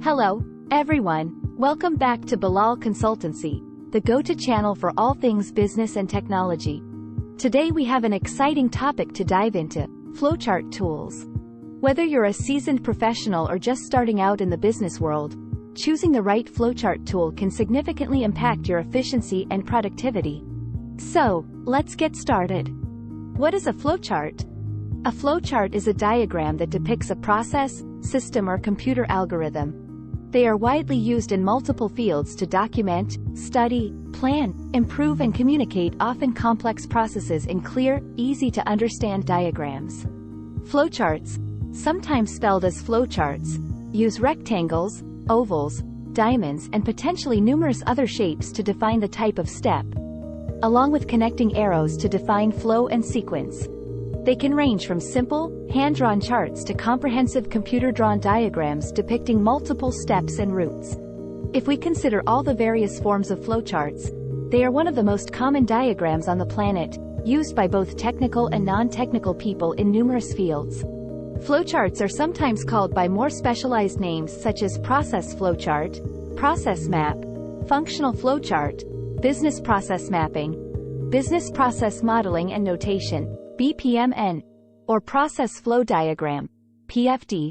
Hello, everyone. Welcome back to Bilal Consultancy, the go-to channel for all things business and technology. Today we have an exciting topic to dive into: flowchart tools. Whether you're a seasoned professional or just starting out in the business world, choosing the right flowchart tool can significantly impact your efficiency and productivity. So, let's get started. What is a flowchart? A flowchart is a diagram that depicts a process, system, or computer algorithm. They are widely used in multiple fields to document, study, plan, improve, and communicate often complex processes in clear, easy-to-understand diagrams. Flowcharts, sometimes spelled as flowcharts, use rectangles, ovals, diamonds, and potentially numerous other shapes to define the type of step, along with connecting arrows to define flow and sequence. They can range from simple, hand-drawn charts to comprehensive computer-drawn diagrams depicting multiple steps and routes. If we consider all the various forms of flowcharts, they are one of the most common diagrams on the planet, used by both technical and non-technical people in numerous fields. Flowcharts are sometimes called by more specialized names such as process flowchart, process map, functional flowchart, business process mapping, business process modeling and notation, BPMN, or process flow diagram, PFD.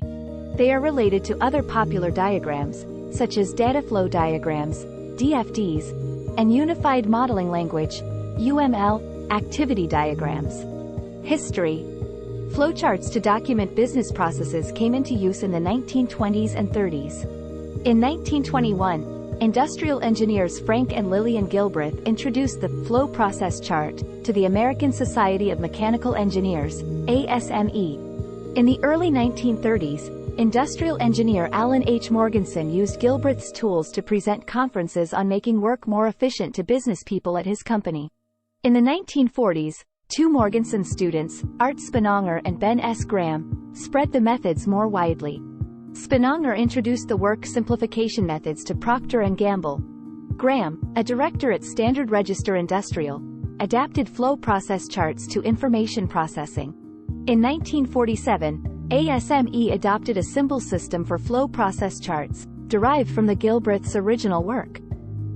They are related to other popular diagrams, such as data flow diagrams, DFDs, and unified modeling language, UML, activity diagrams. History. Flowcharts to document business processes came into use in the 1920s and 30s. In 1921, industrial engineers Frank and Lillian Gilbreth introduced the flow process chart to the American Society of Mechanical Engineers, ASME. In the early 1930s, industrial engineer Alan H. Morganson used Gilbreth's tools to present conferences on making work more efficient to business people at his company. In the 1940s, two Morganson students, Art Spinanger and Ben S. Graham, spread the methods more widely. Spinanger introduced the work simplification methods to Procter & Gamble. Graham, a director at Standard Register Industrial, adapted flow process charts to information processing. In 1947, ASME adopted a symbol system for flow process charts, derived from the Gilbreth's original work.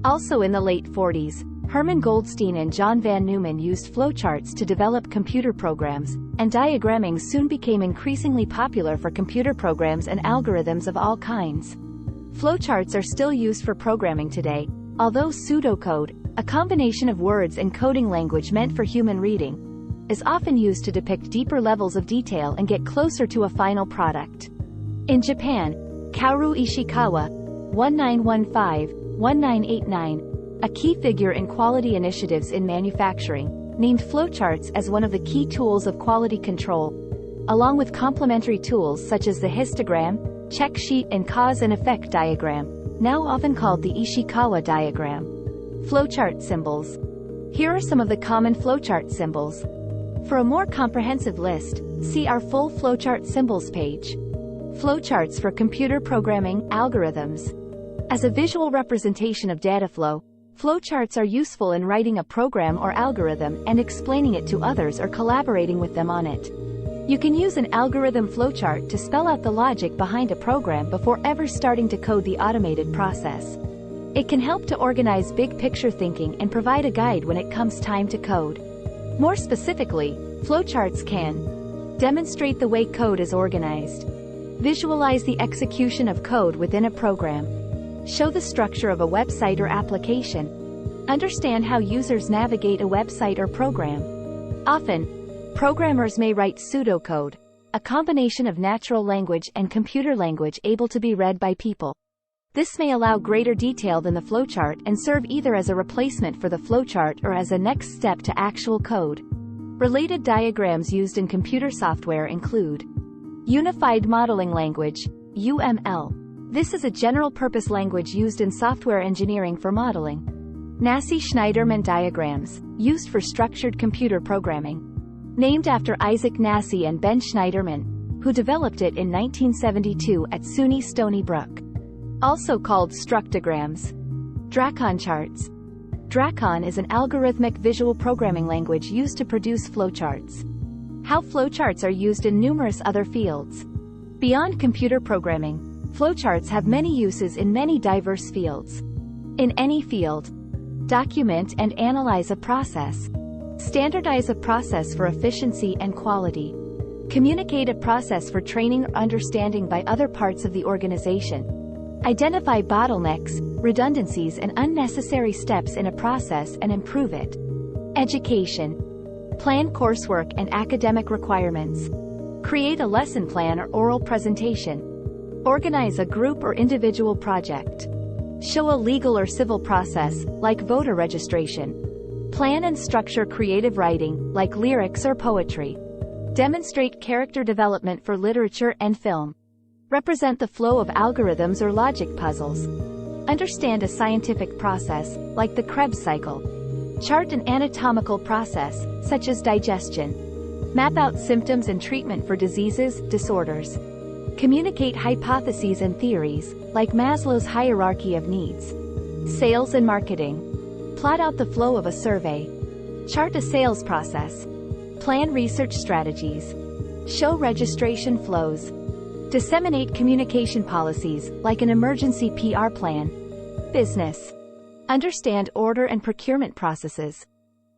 Also in the late 40s, Herman Goldstein and John Van Neumann used flowcharts to develop computer programs, and diagramming soon became increasingly popular for computer programs and algorithms of all kinds. Flowcharts are still used for programming today, although pseudocode, a combination of words and coding language meant for human reading, is often used to depict deeper levels of detail and get closer to a final product. In Japan, Kaoru Ishikawa, 1915-1989, a key figure in quality initiatives in manufacturing, named flowcharts as one of the key tools of quality control, along with complementary tools such as the histogram, check sheet, and cause and effect diagram, now often called the Ishikawa diagram. Flowchart symbols. Here are some of the common flowchart symbols. For a more comprehensive list, see our full flowchart symbols page. Flowcharts for computer programming algorithms. As a visual representation of data flow, flowcharts are useful in writing a program or algorithm and explaining it to others or collaborating with them on it. You can use an algorithm flowchart to spell out the logic behind a program before ever starting to code the automated process. It can help to organize big-picture thinking and provide a guide when it comes time to code. More specifically, flowcharts can demonstrate the way code is organized, visualize the execution of code within a program, show the structure of a website or application, understand how users navigate a website or program. Often, programmers may write pseudocode, a combination of natural language and computer language able to be read by people. This may allow greater detail than the flowchart and serve either as a replacement for the flowchart or as a next step to actual code. Related diagrams used in computer software include Unified Modeling Language, UML. This is a general-purpose language used in software engineering for modeling. Nasse-Schneiderman diagrams, used for structured computer programming. Named after Isaac Nasse and Ben Schneiderman, who developed it in 1972 at SUNY Stony Brook. Also called structograms. Dracon charts. Dracon is an algorithmic visual programming language used to produce flowcharts. How flowcharts are used in numerous other fields. Beyond computer programming, Flowcharts have many uses in many diverse fields. In any field, document and analyze a process. Standardize a process for efficiency and quality. Communicate a process for training or understanding by other parts of the organization. Identify bottlenecks, redundancies and unnecessary steps in a process and improve it. Education. Plan coursework and academic requirements. Create a lesson plan or oral presentation. Organize a group or individual project. Show a legal or civil process, like voter registration. Plan and structure creative writing, like lyrics or poetry. Demonstrate character development for literature and film. Represent the flow of algorithms or logic puzzles. Understand a scientific process, like the Krebs cycle. Chart an anatomical process, such as digestion. Map out symptoms and treatment for diseases, disorders. Communicate hypotheses and theories, like Maslow's hierarchy of needs. Sales and marketing. Plot out the flow of a survey. Chart a sales process. Plan research strategies. Show registration flows. Disseminate communication policies, like an emergency PR plan. Business. Understand order and procurement processes.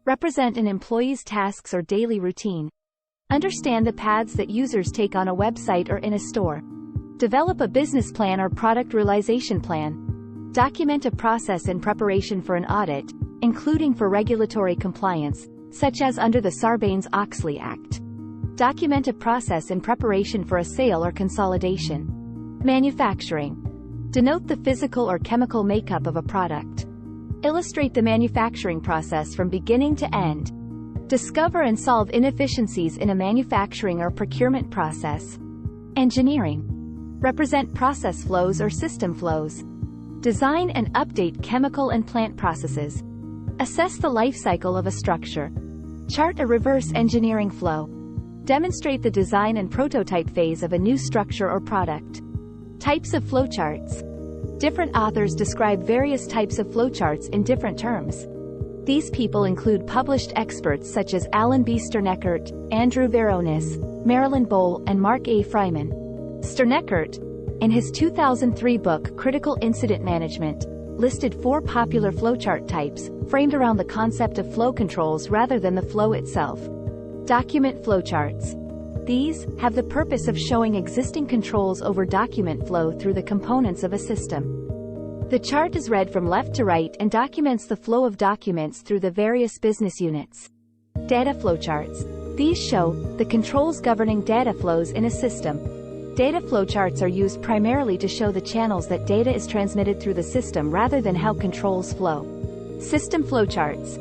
Represent an employee's tasks or daily routine. Understand the paths that users take on a website or in a store. Develop a business plan or product realization plan. Document a process in preparation for an audit, including for regulatory compliance, such as under the Sarbanes-Oxley Act. Document a process in preparation for a sale or consolidation. Manufacturing. Denote the physical or chemical makeup of a product. Illustrate the manufacturing process from beginning to end. Discover and solve inefficiencies in a manufacturing or procurement process. Engineering. Represent process flows or system flows. Design and update chemical and plant processes. Assess the life cycle of a structure. Chart a reverse engineering flow. Demonstrate the design and prototype phase of a new structure or product. Types of flowcharts. Different authors describe various types of flowcharts in different terms. These people include published experts such as Alan B. Sterneckert, Andrew Veronis, Marilyn Bohl, and Mark A. Fryman. Sterneckert, in his 2003 book Critical Incident Management, listed 4 popular flowchart types, framed around the concept of flow controls rather than the flow itself. Document flowcharts. These have the purpose of showing existing controls over document flow through the components of a system. The chart is read from left to right and documents the flow of documents through the various business units. Data flowcharts. These show the controls governing data flows in a system. Data flowcharts are used primarily to show the channels that data is transmitted through the system rather than how controls flow. System flowcharts.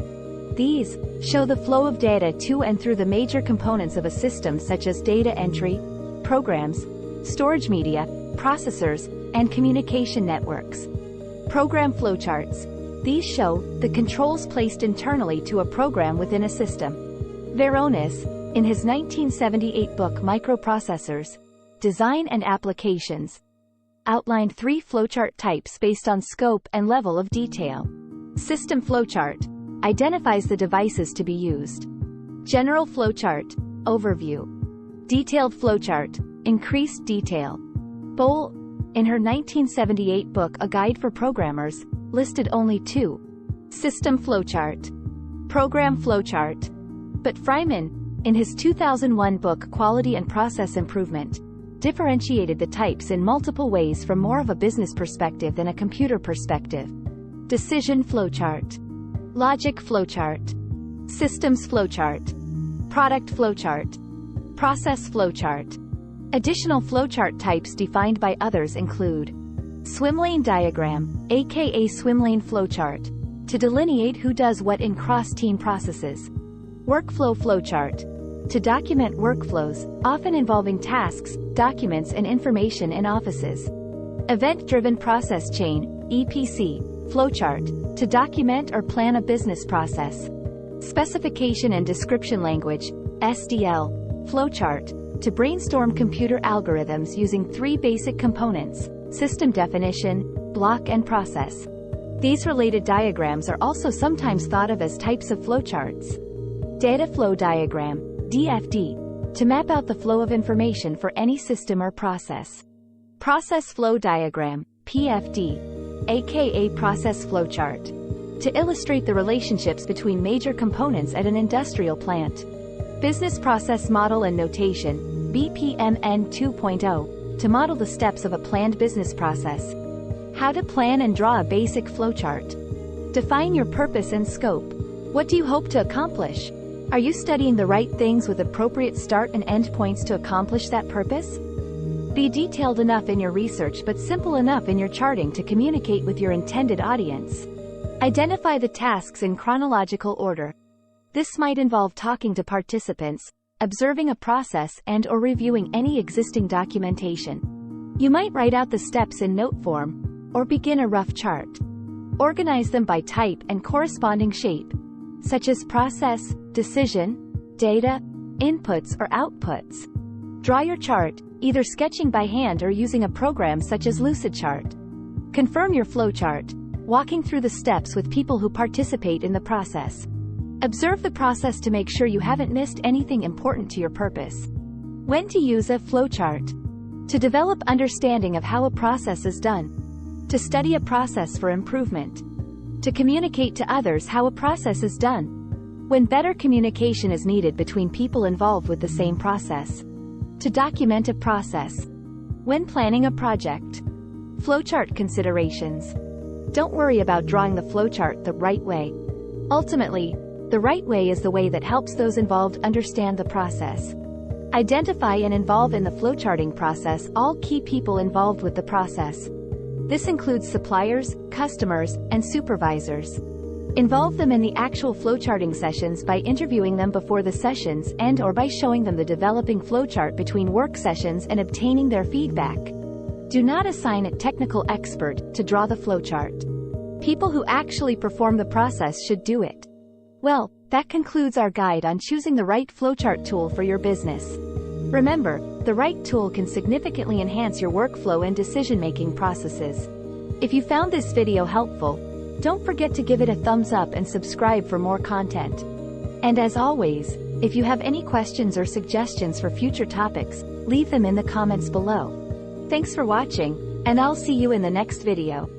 These show the flow of data to and through the major components of a system such as data entry, programs, storage media, processors, and communication networks. Program flowcharts. These show the controls placed internally to a program within a system. Veronis, in his 1978 book Microprocessors, Design and Applications, outlined 3 flowchart types based on scope and level of detail. System flowchart identifies the devices to be used. General flowchart, overview. Detailed flowchart, increased detail. Bohl, in her 1978 book A Guide for Programmers, listed only 2. System flowchart. Program flowchart. But Fryman, in his 2001 book Quality and Process Improvement, differentiated the types in multiple ways from more of a business perspective than a computer perspective. Decision flowchart. Logic flowchart. Systems flowchart. Product flowchart. Process flowchart. Additional flowchart types defined by others include swimlane diagram, aka swimlane flowchart, to delineate who does what in cross-team processes. Workflow flowchart, to document workflows, often involving tasks, documents and information in offices. Event-driven process chain, EPC, flowchart, to document or plan a business process. Specification and description language, SDL, flowchart, to brainstorm computer algorithms using 3 basic components: system definition, block and process. These related diagrams are also sometimes thought of as types of flowcharts. Data flow diagram, DFD, to map out the flow of information for any system or process. Process flow diagram, PFD, aka process flowchart, to illustrate the relationships between major components at an industrial plant. Business process model and notation, BPMN 2.0, to model the steps of a planned business process. How to plan and draw a basic flowchart. Define your purpose and scope. What do you hope to accomplish? Are you studying the right things with appropriate start and end points to accomplish that purpose? Be detailed enough in your research but simple enough in your charting to communicate with your intended audience. Identify the tasks in chronological order. This might involve talking to participants, observing a process and/or reviewing any existing documentation. You might write out the steps in note form, or begin a rough chart. Organize them by type and corresponding shape, such as process, decision, data, inputs or outputs. Draw your chart, either sketching by hand or using a program such as Lucidchart. Confirm your flowchart, walking through the steps with people who participate in the process. Observe the process to make sure you haven't missed anything important to your purpose. When to use a flowchart. To develop understanding of how a process is done. To study a process for improvement. To communicate to others how a process is done. When better communication is needed between people involved with the same process. To document a process. When planning a project. Flowchart considerations. Don't worry about drawing the flowchart the right way. Ultimately, the right way is the way that helps those involved understand the process. Identify and involve in the flowcharting process all key people involved with the process. This includes suppliers, customers, and supervisors. Involve them in the actual flowcharting sessions by interviewing them before the sessions and/or by showing them the developing flowchart between work sessions and obtaining their feedback. Do not assign a technical expert to draw the flowchart. People who actually perform the process should do it. Well, that concludes our guide on choosing the right flowchart tool for your business. Remember, the right tool can significantly enhance your workflow and decision-making processes. If you found this video helpful, don't forget to give it a thumbs up and subscribe for more content. And as always, if you have any questions or suggestions for future topics, leave them in the comments below. Thanks for watching, and I'll see you in the next video.